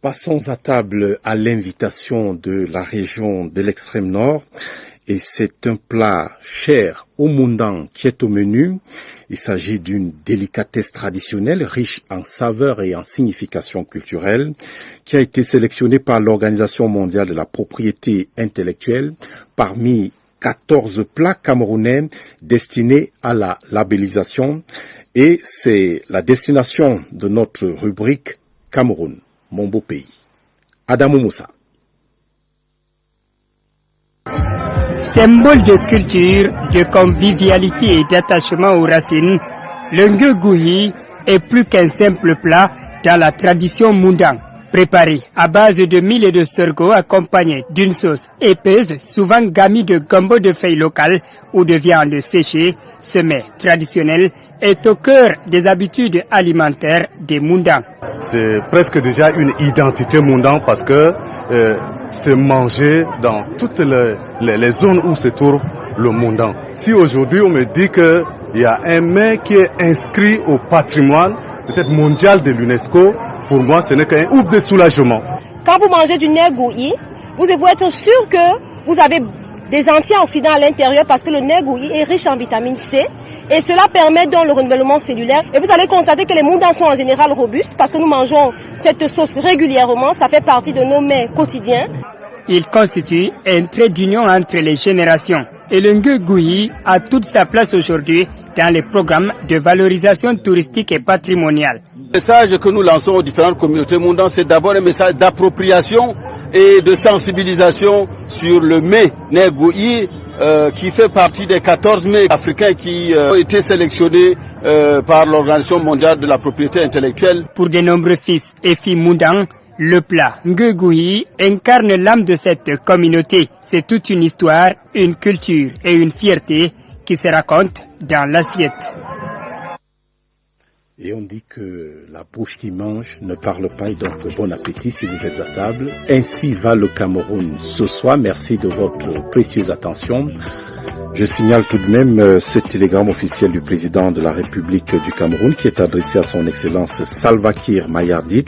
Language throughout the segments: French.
Passons à table à l'invitation de la région de l'extrême nord. Et c'est un plat cher au Moundang qui est au menu. Il s'agit d'une délicatesse traditionnelle riche en saveurs et en signification culturelle qui a été sélectionnée par l'Organisation mondiale de la propriété intellectuelle parmi 14 plats camerounais destinés à la labellisation. Et c'est la destination de notre rubrique Cameroun, mon beau pays. Adamou Moussa. Symbole de culture, de convivialité et d'attachement aux racines, le ngegouhi est plus qu'un simple plat dans la tradition Moundang. Préparé à base de mil et de sorgho accompagné d'une sauce épaisse, souvent gamie de gombo de feuilles locales ou de viande séchée, ce mets traditionnel est au cœur des habitudes alimentaires des Moundang. C'est presque déjà une identité Moundang parce que c'est mangé dans toutes les zones où se trouve le Moundang. Si aujourd'hui on me dit qu'il y a un mets qui est inscrit au patrimoine peut-être mondial de l'UNESCO, pour moi ce n'est qu'un ouf de soulagement. Quand vous mangez du ngegouhi, vous devez être sûr que vous avez des antioxydants à l'intérieur parce que le ngegouhi est riche en vitamine C et cela permet donc le renouvellement cellulaire. Et vous allez constater que les Moundang sont en général robustes parce que nous mangeons cette sauce régulièrement, ça fait partie de nos mets quotidiens. Il constitue un trait d'union entre les générations et le ngegouhi a toute sa place aujourd'hui dans les programmes de valorisation touristique et patrimoniale. Le message que nous lançons aux différentes communautés Moundang, c'est d'abord un message d'appropriation et de sensibilisation sur le mets ngegouhi qui fait partie des 14 mets africains qui ont été sélectionnés par l'Organisation mondiale de la propriété intellectuelle. Pour de nombreux fils et filles Moundang, le plat ngegouhi incarne l'âme de cette communauté. C'est toute une histoire, une culture et une fierté qui se racontent dans l'assiette. Et on dit que la bouche qui mange ne parle pas, et donc bon appétit si vous êtes à table. Ainsi va le Cameroun ce soir. Merci de votre précieuse attention. Je signale tout de même ce télégramme officiel du président de la République du Cameroun qui est adressé à son Excellence Salva Kiir Mayardit,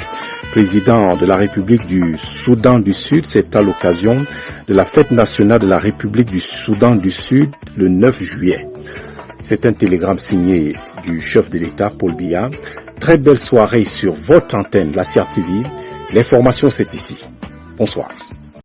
président de la République du Soudan du Sud. C'est à l'occasion de la fête nationale de la République du Soudan du Sud le 9 juillet. C'est un télégramme signé du chef de l'État, Paul Biya. Très belle soirée sur votre antenne, la CRTV. L'information, c'est ici. Bonsoir.